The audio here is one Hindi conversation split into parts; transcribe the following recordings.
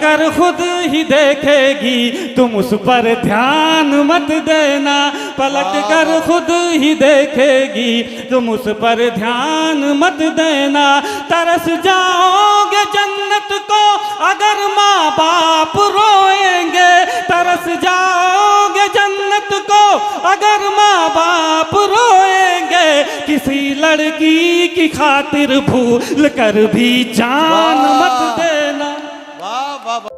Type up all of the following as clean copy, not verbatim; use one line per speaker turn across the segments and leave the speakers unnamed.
कर खुद ही देखेगी, तुम उस पर ध्यान मत देना। पलट कर खुद ही देखेगी, तुम उस पर ध्यान मत देना। तरस जाओगे जन्नत को अगर माँ बाप रोएंगे, तरस जाओगे जन्नत को अगर माँ बाप रोएंगे। किसी लड़की की खातिर भूल कर भी जान मत देना।
वाह वाह वाह।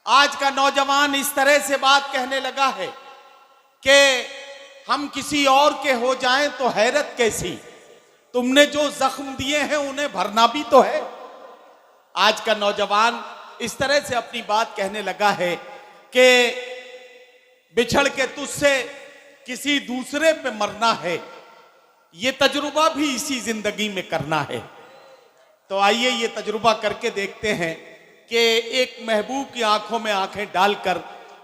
आज का नौजवान इस तरह से बात कहने लगा है कि हम किसी और के हो जाएं तो हैरत कैसी, तुमने जो जख्म दिए हैं उन्हें भरना भी तो है। आज का नौजवान इस तरह से अपनी बात कहने लगा है कि बिछड़ के तुझसे किसी दूसरे पे मरना है, ये तजुर्बा भी इसी जिंदगी में करना है। तो आइए ये तजुर्बा करके देखते हैं कि एक महबूब की आंखों में आंखें डालकर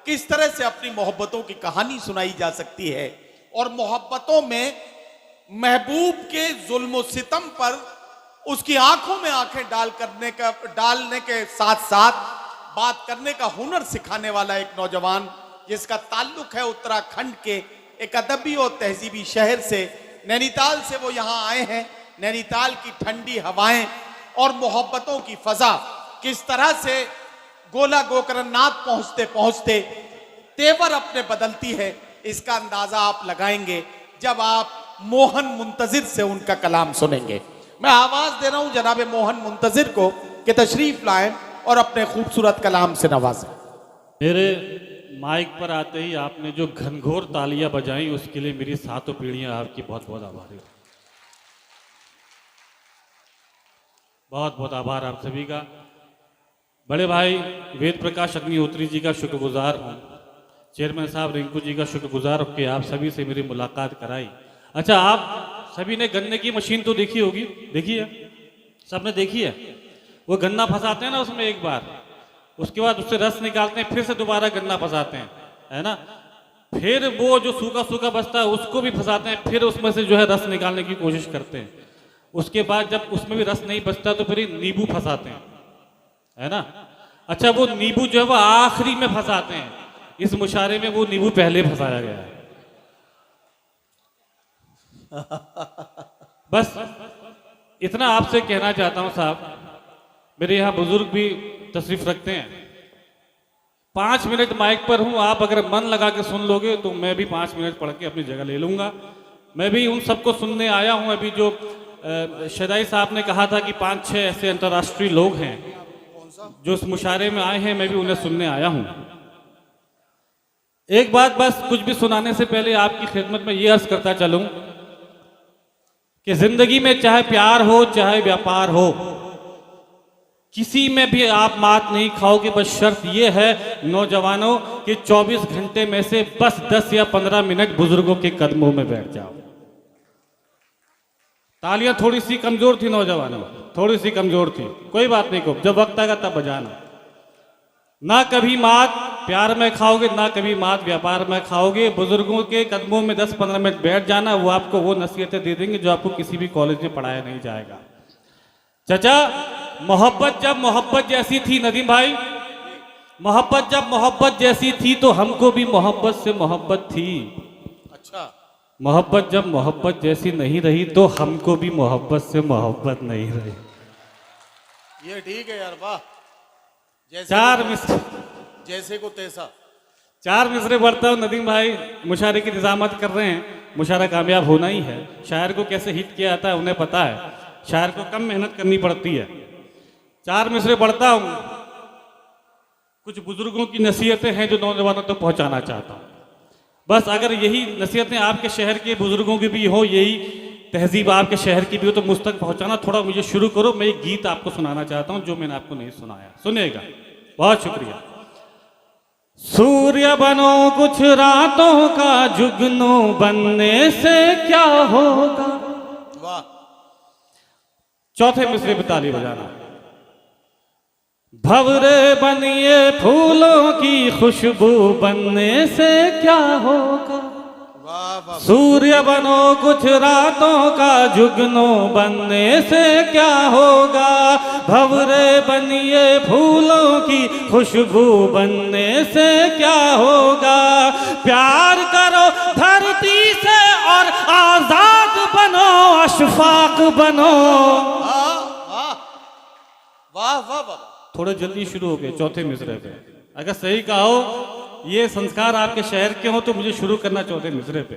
किस तरह से अपनी मोहब्बतों की कहानी सुनाई जा सकती है, और मोहब्बतों में महबूब के जुल्म सितम पर उसकी आंखों में आंखें डालने के साथ साथ बात करने का हुनर सिखाने वाला एक नौजवान, जिसका ताल्लुक है उत्तराखंड के एक अदबी और तहजीबी शहर से, नैनीताल से वो यहाँ आए हैं। नैनीताल की ठंडी हवाएं और मोहब्बतों की फजा किस तरह से गोला गोकरनाथ पहुंचते पहुंचते तेवर अपने बदलती है, इसका अंदाजा आप लगाएंगे जब आप मोहन मुंतजिर से उनका कलाम सुनेंगे। मैं आवाज दे रहा हूं जनाब मोहन मुंतजिर को कि तशरीफ लाएं और अपने खूबसूरत कलाम से नवाजें।
मेरे माइक पर आते ही आपने जो घनघोर तालियां बजाई, उसके लिए मेरी सातों पीढ़ियां आपकी बहुत बहुत आभारी। बहुत बहुत आभार आप सभी का। बड़े भाई वेद प्रकाश अग्निहोत्री जी का शुक्रगुजार हूँ, चेयरमैन साहब रिंकू जी का शुक्रगुजार हूँ कि आप सभी से मेरी मुलाकात कराई। अच्छा, आप सभी ने गन्ने की मशीन तो देखी होगी, देखी है? सबने देखी है? वो गन्ना फंसाते हैं ना उसमें एक बार, उसके बाद उससे रस निकालते हैं, फिर से दोबारा गन्ना फंसाते हैं, है ना? फिर वो जो सूखा सूखा बचता है उसको भी फंसाते हैं, फिर उसमें से जो है रस निकालने की कोशिश करते हैं। उसके बाद जब उसमें भी रस नहीं बचता तो फिर नींबू फंसाते हैं, है ना? अच्छा, वो नींबू जो है वो आखिरी में फंसाते हैं। इस मुशारे में वो नींबू पहले फंसाया गया है। बस इतना आपसे कहना चाहता हूं साहब, मेरे यहाँ बुजुर्ग भी तशरीफ रखते हैं। 5 मिनट माइक पर हूं, आप अगर मन लगा के सुन लोगे तो मैं भी 5 मिनट पढ़ के अपनी जगह ले लूंगा। मैं भी उन सबको सुनने आया हूं। अभी जो शदाई साहब ने कहा था कि 5-6 ऐसे अंतर्राष्ट्रीय लोग हैं जो इस मुशारे में आए हैं, मैं भी उन्हें सुनने आया हूं। एक बात बस कुछ भी सुनाने से पहले आपकी खिदमत में ये अर्ज करता चलूं कि जिंदगी में चाहे प्यार हो चाहे व्यापार हो, किसी में भी आप मात नहीं खाओगे। बस शर्त ये है नौजवानों कि 24 घंटे में से बस 10 या 15 मिनट बुजुर्गों के कदमों में बैठ जाओ। तालियां थोड़ी सी कमजोर थी नौजवानों, थोड़ी सी कमजोर थी, कोई बात नहीं, को जब वक्त आएगा तब बजाना। ना कभी मात प्यार में खाओगे, ना कभी मात व्यापार में खाओगे। बुजुर्गों के कदमों में 10-15 मिनट बैठ जाना, वो आपको वो नसीहतें दे देंगे जो आपको किसी भी कॉलेज में पढ़ाया नहीं जाएगा। चाचा, मोहब्बत जब मोहब्बत जैसी थी, नदीम भाई, मोहब्बत जब मोहब्बत जैसी थी तो हमको भी मोहब्बत से मोहब्बत थी। अच्छा, मोहब्बत जब मोहब्बत जैसी नहीं रही तो हमको भी मोहब्बत से मोहब्बत नहीं रही।
ये ठीक है यार, वाह।
चार मिसरे,
जैसे को तैसा
4 मिसरे बढ़ता हूँ। नदीम भाई मुशारे की निजामत कर रहे हैं, मुशारा कामयाब होना ही है। शायर को कैसे हिट किया जाता है उन्हें पता है, शायर को कम मेहनत करनी पड़ती है। 4 मिसरे बढ़ता हूँ। कुछ बुजुर्गों की नसीहतें हैं जो नौजवानों तक पहुँचाना चाहता हूँ। बस अगर यही नसीहतें आपके शहर के बुजुर्गों की भी हो, यही तहजीब आपके शहर की भी हो तो मुझ तक पहुँचाना। थोड़ा मुझे शुरू करो, मैं एक गीत आपको सुनाना चाहता हूँ जो मैंने आपको नहीं सुनाया, सुनिएगा। बहुत शुक्रिया। सूर्य बनो कुछ रातों का, जुगनू बनने से क्या होगा।
वाह।
चौथे मिसरे पे ताली बजाना। भंवरे बनिए फूलों की, खुशबू बनने से क्या होगा।
वाह वाह।
सूर्य बनो कुछ रातों का, जुगनू बनने से क्या होगा। भंवरे बनिए फूलों की, खुशबू बनने से क्या होगा। प्यार करो धरती से और आजाद बनो, अशफाक बनो।
वाह वाह वाह वाह वाह।
थोड़े जल्दी शुरू हो गए चौथे मिसरे पे। अगर सही कहा हो, ये संस्कार आपके शहर के हो, तो मुझे शुरू करना चौथे मिसरे पे।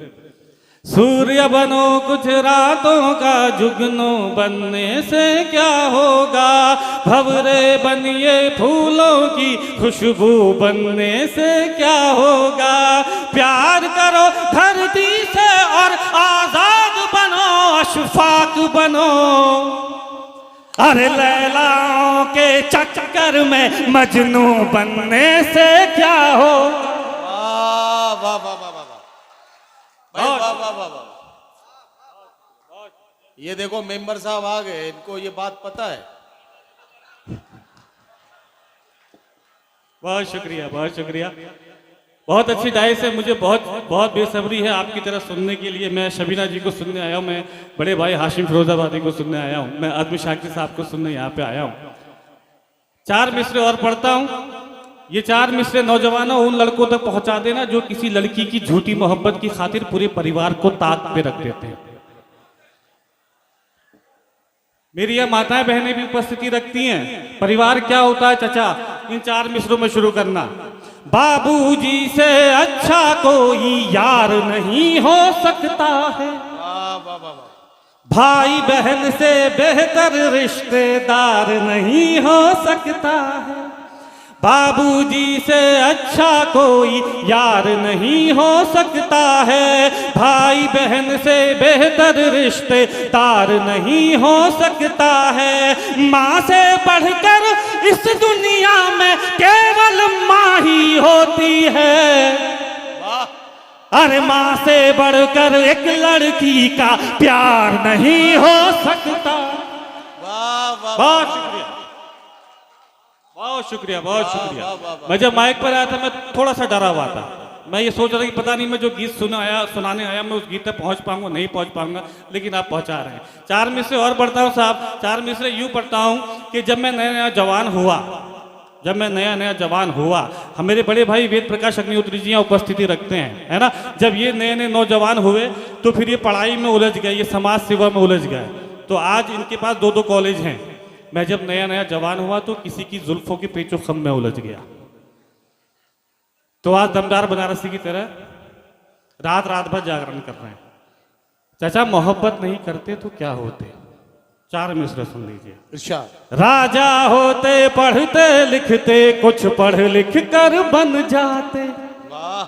सूर्य बनो कुछ रातों का, जुगनू बनने से क्या होगा। भंवरे बनिए फूलों की, खुशबू बनने से क्या होगा। प्यार करो धरती से और आजाद बनो, अशफाक बनो। अरे लैलाओं के चक्कर में मजनू बनने से क्या हो।
वाह वाह वाह वाह वाह भाई, वाह वाह वाह वाह। ये देखो मेंबर साहब आ गए, इनको ये बात पता है।
बहुत शुक्रिया, बहुत शुक्रिया। बहुत अच्छी डाइस है। मुझे बहुत बहुत बेसब्री है आपकी तरह सुनने के लिए। मैं शबीना जी को सुनने आया हूँ, मैं बड़े भाई हाशिम फिरोजाबादी को सुनने आया हूँ, मैं आदमी शाकिर साहब को सुनने यहाँ पे आया हूँ। 4 मिसरे और पढ़ता हूँ। ये 4 मिसरे नौजवानों उन लड़कों तक पहुंचा देना जो किसी लड़की की झूठी मोहब्बत की खातिर पूरे परिवार को ताक पे रख देते हैं। मेरी यह माताएं बहनें भी उपस्थिति रखती हैं। परिवार क्या होता है चाचा, इन 4 मिसरों में शुरू करना। बाबूजी से अच्छा कोई यार नहीं हो सकता है।
वाह वाह वाह वाह।
भाई बहन से बेहतर रिश्तेदार नहीं हो सकता है। बाबूजी से अच्छा कोई यार नहीं हो सकता है। भाई बहन से बेहतर रिश्तेदार नहीं हो सकता है। माँ से बढ़कर इस दुनिया में केवल माँ ही होती है।
वाह।
अरे माँ से बढ़कर एक लड़की का प्यार नहीं हो सकता।
वाह वाह।
बहुत शुक्रिया, बहुत शुक्रिया, बहुत
वाह,
शुक्रिया।
वाह, वाह, वाह।
मैं जब माइक पर आया था, मैं थोड़ा सा डरा हुआ था। मैं ये सोच रहा था कि पता नहीं मैं जो गीत सुनाने आया मैं उस गीत तक पहुंच पाऊंगा नहीं पहुंच पाऊंगा, लेकिन आप पहुंचा रहे हैं। 4 मिसरे और पढ़ता हूँ साहब। 4 मिसरे यूं पढ़ता हूँ कि जब मैं नया नया जवान हुआ, हम मेरे बड़े भाई वेद प्रकाश अग्निहोत्री जी यहाँ उपस्थिति रखते हैं, है ना। जब ये नए नए नौजवान हुए तो फिर ये पढ़ाई में उलझ गए, ये समाज सेवा में उलझ गए। तो आज इनके पास 2-2 कॉलेज हैं। मैं जब नया नया जवान हुआ तो किसी की जुल्फों के पेचो खम में उलझ गया। तो आज दमदार बनारसी की तरह रात रात भर जागरण कर रहे हैं। चाचा मोहब्बत नहीं करते तो क्या होते। 4 मिसरे सुन लीजिए।
इरशाद।
राजा होते पढ़ते लिखते, कुछ पढ़ लिख कर बन जाते।
वाह।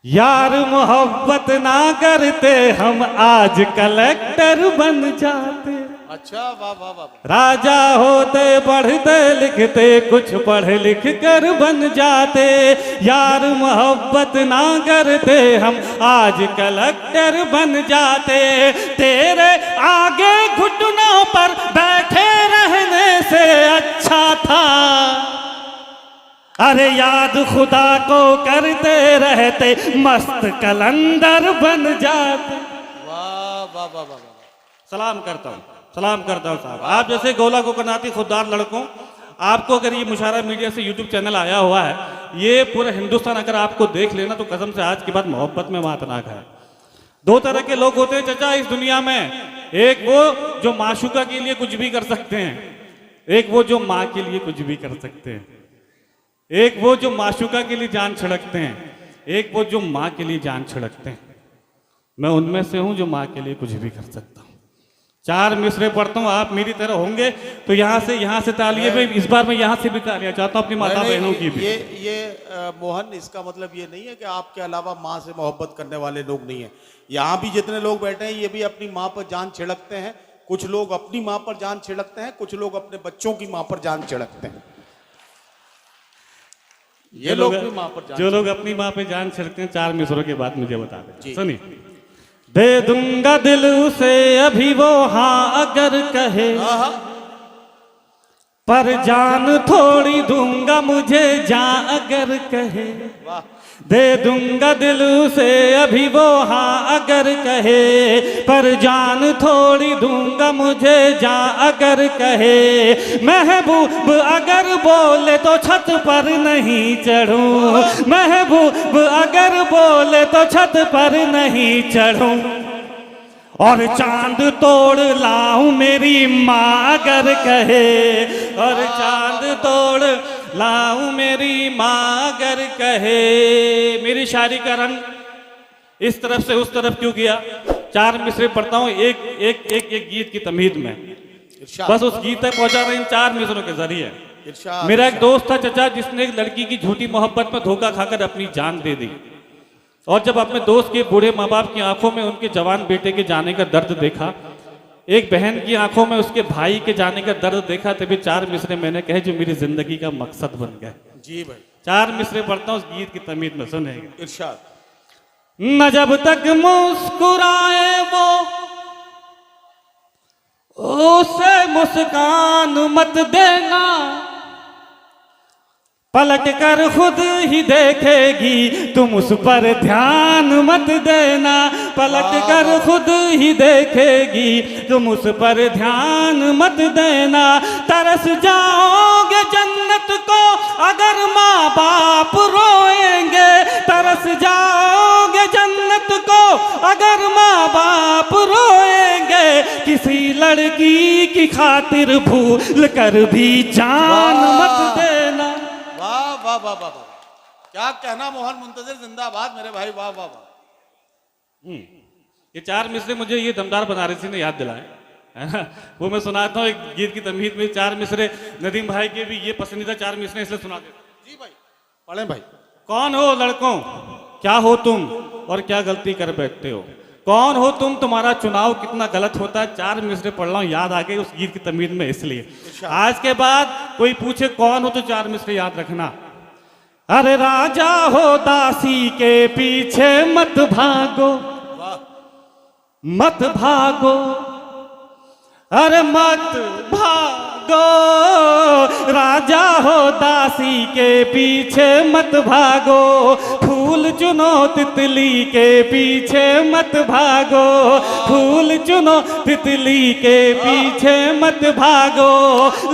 यार मोहब्बत ना करते, हम आज कलेक्टर बन जाते।
अच्छा वाह वाह वाह।
राजा होते पढ़ते लिखते, कुछ पढ़ लिख कर बन जाते। यार मोहब्बत ना करते, हम आज कलेक्टर बन जाते। तेरे आगे घुटनों पर बैठे रहने से अच्छा था, अरे याद खुदा को करते रहते, मस्त कलंदर बन जाते।
वाह वाह वाह वाह।
सलाम करता हूँ साहब। आप जैसे गोला को कनाती खुददार लड़कों, आपको अगर ये मुशारा मीडिया से यूट्यूब चैनल आया हुआ है, ये पूरा हिंदुस्तान अगर आपको देख लेना तो कसम से आज के बाद मोहब्बत में मातनाक है। 2 तरह के लोग होते हैं चाचा इस दुनिया में। एक वो जो माशूका के लिए कुछ भी कर सकते हैं, एक वो जो माँ के लिए कुछ भी कर सकते हैं। एक वो जो माशूका के लिए जान छिड़कते हैं, एक वो जो माँ के लिए जान छिड़कते हैं। मैं उनमें से हूं जो माँ के लिए कुछ भी कर सकता हूं। 4 मिसरे पढ़ता हूँ, आप मेरी तरह होंगे तो यहाँ से तालियां में, इस बार मैं यहाँ से भी तालियां चाहता हूँ अपनी माता बहनों की भी।
ये मोहन, इसका मतलब ये नहीं है कि आपके अलावा माँ से मोहब्बत करने वाले लोग नहीं है। यहाँ भी जितने लोग बैठे हैं ये भी अपनी माँ पर जान छिड़कते हैं। कुछ लोग अपनी माँ पर जान छिड़कते हैं, कुछ लोग अपने बच्चों की माँ पर जान छिड़कते हैं। ये लोग भी माँ पर जान
जो लोग अपनी माँ पे जान छिड़कते हैं 4 मिसरों के बाद मुझे बता
जी।
दें। सुनिए। दे दूंगा दिल उसे अभी वो हाँ अगर कहे,
हाँ,
पर जान थोड़ी दूंगा मुझे जान अगर कहे।
वाह,
दे दूंगा दिल उसे अभी वो हाँ अगर कहे, पर जान थोड़ी दूंगा मुझे जान अगर कहे। महबूब अगर बोले तो छत पर नहीं चढ़ूं, महबूब अगर बोले तो छत पर नहीं चढ़ूं, और चांद तोड़ लाऊं मेरी माँ अगर कहे, और चांद तोड़ लाऊं मेरी माँ अगर कहे। मेरी शायरी का रंग इस तरफ से उस तरफ क्यों गया? 4 मिसरे पढ़ता हूँ एक एक एक एक गीत की तमीद में,
इरशाद,
बस उस गीत तक पहुंचा रहे इन 4 मिसरों के जरिए।
इरशाद।
मेरा एक दोस्त था चचा, जिसने एक लड़की की झूठी मोहब्बत में धोखा खाकर अपनी जान दे दी, और जब अपने दोस्त के बूढ़े माँ बाप की आंखों में उनके जवान बेटे के जाने का दर्द देखा, एक बहन की आंखों में उसके भाई के जाने का दर्द देखा, तभी 4 मिसरे मैंने कहे जो मेरी जिंदगी का मकसद बन गए।
जी भाई,
4 मिसरे पढ़ता हूँ उस गीत की तमीद में, सुनेगा।
इरशाद।
न जब तक मुस्कुराए वो उसे मुस्कान मत देना, पलट कर खुद ही देखेगी तुम उस पर ध्यान मत देना, पलट कर खुद ही देखेगी तुम उस पर ध्यान मत देना। तरस जाओगे जन्नत को अगर माँ बाप रोएंगे, तरस जाओगे जन्नत को अगर माँ बाप रोएंगे, किसी लड़की की खातिर भूल कर भी जान मत देना।
वाह वाह वाह वाह वाह, क्या कहना मोहन मुंतजिर जिंदाबाद मेरे भाई, वाह वाह वाह।
ये 4 मिसरे मुझे ये दमदार बनारसी ने याद दिलाए, है ना? वो मैं सुनाता हूँ एक गीत की तमीद में 4 मिसरे। नदीम भाई के भी ये पसंदीदा 4 मिसरे इसलिए सुना देते।
जी भाई, पढ़े भाई।
कौन हो लड़कों, क्या हो तुम और क्या गलती कर बैठते हो? कौन हो तुम, तुम्हारा चुनाव कितना गलत होता है। 4 मिसरे पढ़ रहा हूँ, याद आ गई उस गीत की तमीद में, इसलिए आज के बाद कोई पूछे कौन हो तो 4 मिसरे याद रखना। अरे राजा हो दासी के पीछे मत भागो,
वाह,
मत भागो, अरे मत भागो, राजा हो दासी के पीछे मत भागो, फूल चुनो तितली के पीछे मत भागो, फूल चुनो तितली के पीछे मत भागो,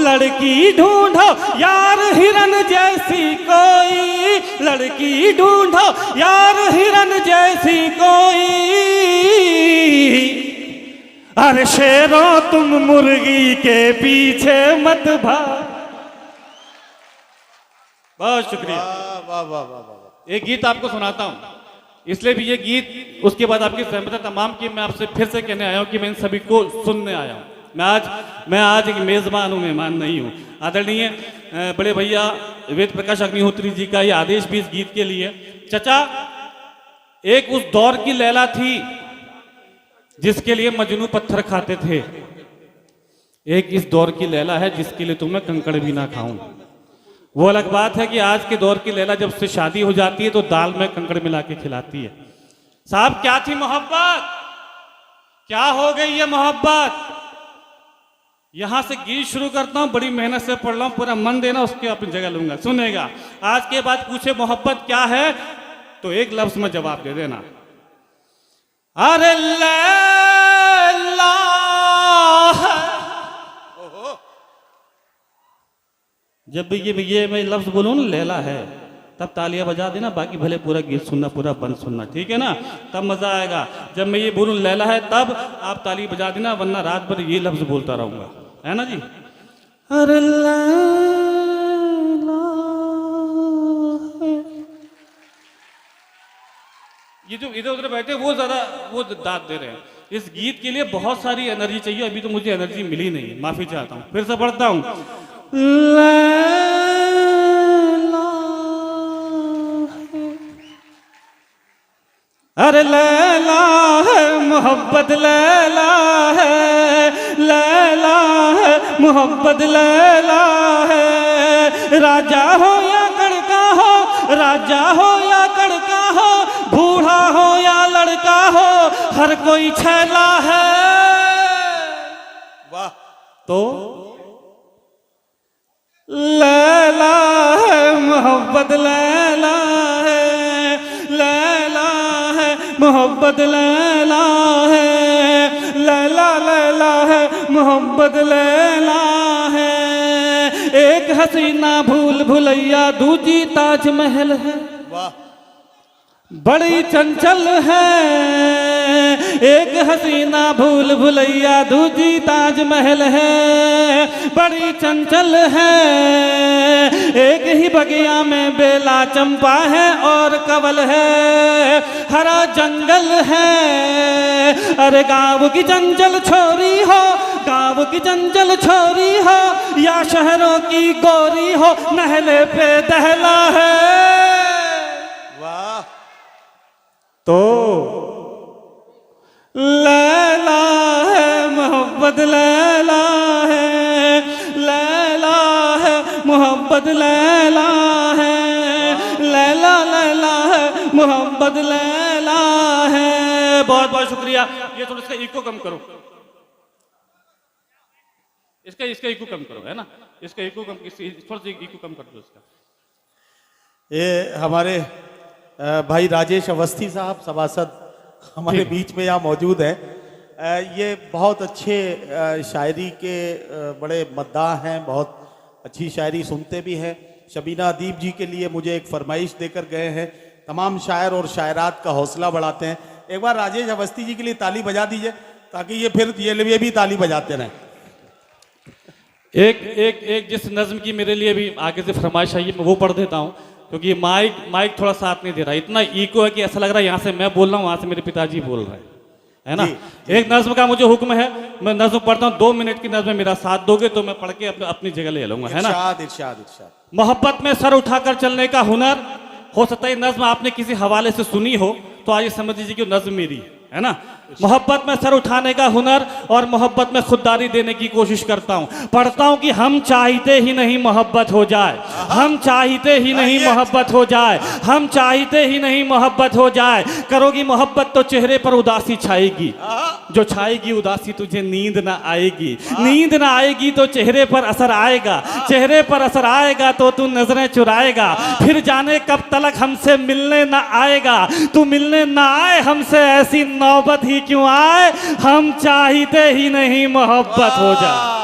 लड़की ढूंढो यार हिरन जैसी कोई, लड़की ढूंढो यार हिरन जैसी कोई, अरे शेरों तुम मुर्गी के पीछे मत भाग। बहुत शुक्रिया।
वाह वाह वाह वाह वाह।
एक गीत आपको सुनाता हूं, इसलिए भी ये गीत उसके बाद आपकी सहमति तमाम की मैं आपसे फिर से कहने आया हूं कि मैं इन सभी को सुनने आया हूं। मैं आज एक मेजबान हूं, मेहमान नहीं हूं। आदरणीय बड़े भैया वेद प्रकाश अग्निहोत्री जी का ये आदेश भी इस गीत के लिए। चचा, एक उस दौर की लैला थी जिसके लिए मजनू पत्थर खाते थे, एक इस दौर की लैला है जिसके लिए तुम्हें कंकड़ भी ना खाऊं। वो अलग बात है कि आज के दौर की लैला जब से शादी हो जाती है तो दाल में कंकड़ मिला के खिलाती है। साहब, क्या थी मोहब्बत, क्या हो गई ये मोहब्बत? यहां से गीत शुरू करता हूं, बड़ी मेहनत से पढ़ रहा हूं, पूरा मन देना, उसके अपनी जगह लूंगा। सुनेगा, आज के बाद पूछे मोहब्बत क्या है तो एक लफ्ज में जवाब दे देना, अरे लैला है। जब ये मैं लफ्ज बोलूं ना लैला है, तब तालियां बजा देना, बाकी भले पूरा गीत सुनना, पूरा बंद सुनना, ठीक है ना? तब मजा आएगा। जब मैं ये बोलूं लैला है तब आप ताली बजा देना, वरना रात भर ये लफ्ज बोलता रहूंगा, है ना जी? अरे लैला है। ये जो इधर उधर बैठे वो ज्यादा वो दाद दे रहे हैं। इस गीत के लिए बहुत सारी एनर्जी चाहिए, अभी तो मुझे एनर्जी मिली नहीं, माफी चाहता हूं। फिर से पढ़ता हूं, लैला है, अरे लैला है मोहब्बत, लैला है, लैला है मोहब्बत, लैला है। राजा हो या गड़का हो राजा हो या कड़का हो, बूढ़ा हो या लड़का हो, हर कोई छैला है।
वाह।
तो लैला है मोहब्बत, लैला है, लैला है मोहब्बत, लैला है, लैला लैला है मोहब्बत, लैला है। एक हसीना भूल भुलैया, दूजी ताजमहल है।
वाह।
बड़ी चंचल है, एक हसीना भूल भुलैया, दूजी ताजमहल है। बड़ी चंचल है, एक ही बगिया में बेला चंपा है और कवल है। हरा जंगल है, अरे गाँव की चंचल छोरी हो, गाँव की चंचल छोरी हो, या शहरों की गोरी हो, नहले पे दहला है।
वाह।
तो लैला है मोहब्बत, लैला है, लैला है मोहब्बत, लैला है, लैला लैला है मोहब्बत, लैला है। बहुत बहुत शुक्रिया। ये थोड़ा इसका इको कम करो, इसका इसका इको कम करो, है ना, इसका इको कम, थोड़ा सा इको कम कर दो इसका।
ये हमारे भाई राजेश अवस्थी साहब सभासद हमारे बीच में यहाँ मौजूद हैं। ये बहुत अच्छे शायरी के बड़े मद्दाह हैं, बहुत अच्छी शायरी सुनते भी हैं। शबीना अदीब जी के लिए मुझे एक फरमाइश देकर गए हैं, तमाम शायर और शायरात का हौसला बढ़ाते हैं। एक बार राजेश अवस्थी जी के लिए ताली बजा दीजिए, ताकि ये फिर ये भी ताली बजाते रहें।
एक एक एक जिस नज्म की मेरे लिए भी आगे से फरमाइश आई है, मैं वो पढ़ देता हूँ, क्योंकि माइक थोड़ा साथ नहीं दे रहा। इतना इको है कि ऐसा लग रहा है यहाँ से मैं बोल रहा हूँ, वहाँ से मेरे पिताजी बोल रहे हैं, है ना। एक नज्म का मुझे हुक्म है, मैं नज्म पढ़ता हूँ, 2 मिनट की नज्म में मेरा साथ दोगे तो मैं पढ़ के अपनी जगह ले लूंगा, है ना।
इरशाद इरशाद इरशाद।
मोहब्बत में सर उठाकर चलने का हुनर, हो सकता है नज्म आपने किसी हवाले से सुनी हो, तो आज समझ लीजिए कि नज्म मेरी है ना। मोहब्बत में सर उठाने का हुनर और मोहब्बत में खुददारी देने की कोशिश करता हूँ। पढ़ता हूँ कि हम चाहते ही नहीं मोहब्बत हो जाए, हम चाहते ही नहीं मोहब्बत हो जाए, हम चाहते ही नहीं मोहब्बत हो जाए। करोगी मोहब्बत तो चेहरे पर उदासी छाएगी, जो छाएगी उदासी तुझे नींद ना आएगी, नींद ना आएगी तो चेहरे पर असर आएगा, चेहरे पर असर आएगा तो तू नजरें चुराएगा। फिर जाने कब तलक हमसे मिलने ना आएगा, तू मिलने ना आए हमसे, ऐसी नौबत ही क्यों आए, हम चाहते ही नहीं मोहब्बत हो जाए।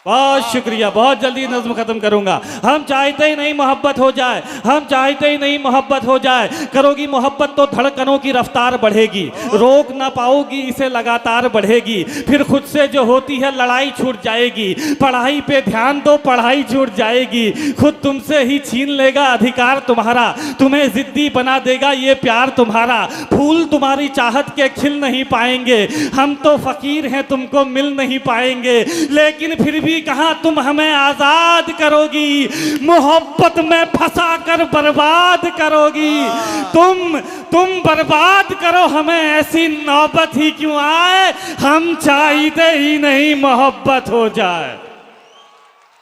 बहुत शुक्रिया, बहुत जल्दी नज्म खत्म करूंगा। हम चाहते ही नहीं मोहब्बत हो जाए, हम चाहते ही नहीं मोहब्बत हो जाए। करोगी मोहब्बत तो धड़कनों की रफ्तार बढ़ेगी, रोक ना पाओगी इसे लगातार बढ़ेगी। फिर खुद से जो होती है लड़ाई छूट जाएगी, पढ़ाई पे ध्यान दो पढ़ाई छूट जाएगी। खुद तुमसे ही छीन लेगा अधिकार तुम्हारा, तुम्हें जिद्दी बना देगा ये प्यार तुम्हारा। फूल तुम्हारी चाहत के खिल नहीं पाएंगे, हम तो फकीर हैं तुमको मिल नहीं पाएंगे। लेकिन फिर भी कहां तुम हमें आजाद करोगी, मोहब्बत में फंसा कर बर्बाद करोगी। तुम बर्बाद करो हमें, ऐसी नौबत ही क्यों आए, हम चाहते ही नहीं मोहब्बत हो जाए।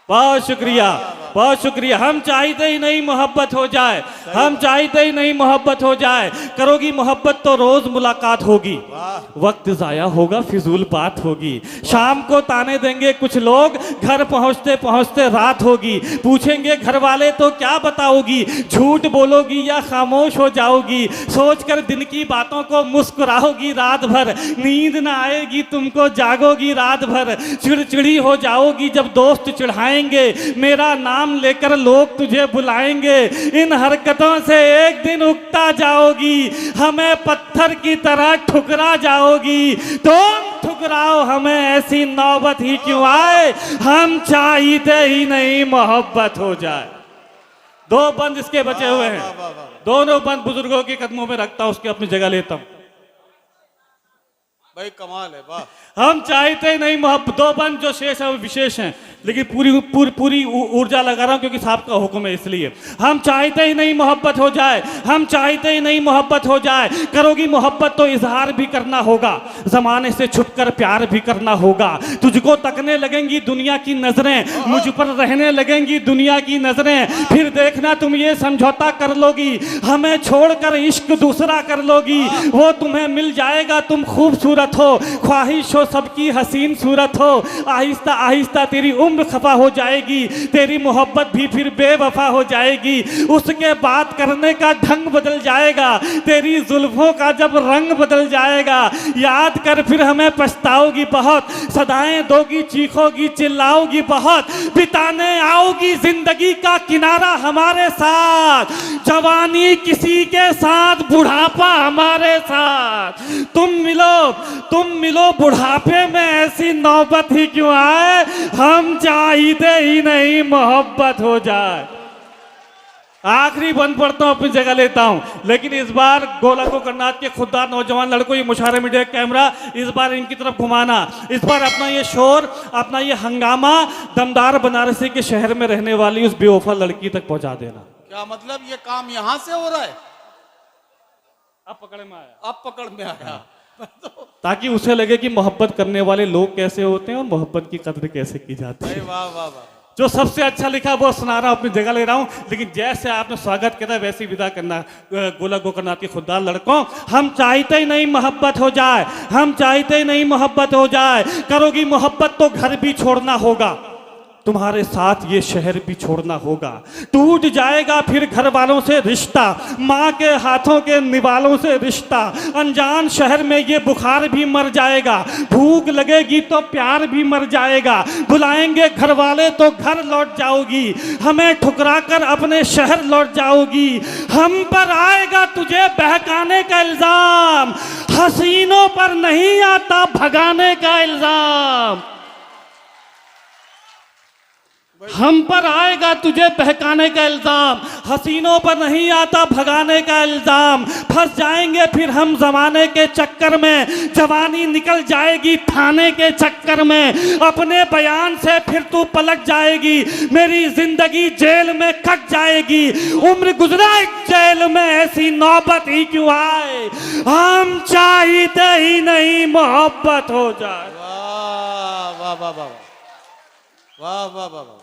बहुत शुक्रिया, बहुत शुक्रिया। हम चाहते ही नहीं मोहब्बत हो जाए, हम चाहते ही नहीं मोहब्बत हो जाए। करोगी मोहब्बत तो रोज मुलाकात होगी, वक्त जाया होगा फिजूल बात होगी। शाम को ताने देंगे कुछ लोग, घर पहुंचते पहुंचते रात होगी। पूछेंगे घर वाले तो क्या बताओगी, झूठ बोलोगी या खामोश हो जाओगी। सोचकर दिन की बातों को मुस्कुराओगी रात भर, नींद ना आएगी तुमको जागोगी रात भर। चिड़चिड़ी हो जाओगी जब दोस्त चिढ़ाएंगे, मेरा नाम लेकर लोग तुझे बुलाएंगे। इन हरकतों से एक दिन उगता जाओगी, हमें पत्थर की तरह ठुकरा जाओगी। तुम ठुकराओ हमें, ऐसी नौबत ही क्यों आए, हम चाहते ही नहीं मोहब्बत हो जाए। 2 बंद इसके बचे हुए हैं, दोनों बंद बुजुर्गों के कदमों में रखता हूं, उसकी अपनी जगह लेता हूं।
भाई कमाल है, वाह।
हम चाहते ही नहीं मोहब्बत, 2 बंद जो शेष है वो विशेष हैं। लेकिन पूरी ऊर्जा लगा रहा हूं क्योंकि साहब का हुक्म है, इसलिए हम चाहते ही नहीं मोहब्बत हो जाए, हम चाहते ही नहीं मोहब्बत हो जाए। करोगी मोहब्बत तो इजहार भी करना होगा, जमाने से छुपकर प्यार भी करना होगा। तुझको तकने लगेंगी दुनिया की नजरें, मुझ पर रहने लगेंगी दुनिया की नजरें, फिर देखना तुम ये समझौता कर लोगी, हमें छोड़कर इश्क दूसरा कर लोगी। वो तुम्हें मिल जाएगा, तुम खूबसूरत हो, ख्वाहिश हो सबकी हसीन सूरत हो, आहिस्ता आहिस्ता तेरी उम्र खफा हो जाएगी, तेरी मोहब्बत भी फिर बेवफा हो जाएगी। उसके बात करने का ढंग बदल जाएगा, तेरी जुल्फों का जब रंग बदल जाएगा, याद कर फिर हमें पछताओगी बहुत, सदाएं दोगी, चीखोगी, चिल्लाओगी बहुत, बिताने आओगी जिंदगी का किनारा हमारे साथ, जवानी किसी के साथ, बुढ़ापा हमारे साथ। तुम मिलो बुढ़ापे में, ऐसी नौबत ही क्यों आए, हम चाहते ही नहीं मोहब्बत हो जाए। आखिरी बंद पड़ता हूं, अपनी जगह लेता हूं, लेकिन इस बार गोला गोकर्णनाथ के खुददार नौजवान लड़कों, ये मुशारे मीडिया कैमरा इस बार इनकी तरफ घुमाना, इस बार अपना ये शोर, अपना ये हंगामा दमदार बनारसी के शहर में रहने वाली उस बेवफा लड़की तक पहुंचा देना।
क्या मतलब ये काम यहां से हो रहा है?
अब पकड़ में आया,
अब पकड़ में आया।
ताकि उसे लगे कि मोहब्बत करने वाले लोग कैसे होते हैं और मोहब्बत की कद्र कैसे की जाती है।
वाह वाह वाह।
जो सबसे अच्छा लिखा वो सुना रहा हूं, अपनी जगह ले रहा हूं, लेकिन जैसे आपने स्वागत किया वैसे ही विदा करना। गोला गोकर्णनाथ के खुददार लड़कों, हम चाहते ही नहीं मोहब्बत हो जाए, हम चाहते ही नहीं मोहब्बत हो जाए। करोगी मोहब्बत तो घर भी छोड़ना होगा, तुम्हारे साथ ये शहर भी छोड़ना होगा। टूट जाएगा फिर घर वालों से रिश्ता, माँ के हाथों के निवालों से रिश्ता, अनजान शहर में ये बुखार भी मर जाएगा, भूख लगेगी तो प्यार भी मर जाएगा, बुलाएंगे घर वाले तो घर लौट जाओगी, हमें ठुकरा कर अपने शहर लौट जाओगी। हम पर आएगा तुझे बहकाने का इल्जाम, हसीनों पर नहीं आता भगाने का इल्जाम। हम पर आएगा तुझे बहकाने का इल्जाम, हसीनों पर नहीं आता भगाने का इल्जाम। फंस जाएंगे फिर हम जमाने के चक्कर में, जवानी निकल जाएगी थाने के चक्कर में, अपने बयान से फिर तू पलट जाएगी, मेरी जिंदगी जेल में कट जाएगी, उम्र गुजरा जेल में, ऐसी नौबत ही क्यों आए, हम चाहते ही नहीं मोहब्बत हो जाए।
वाह वाह वाह वाह वाह वाह वाह वाह।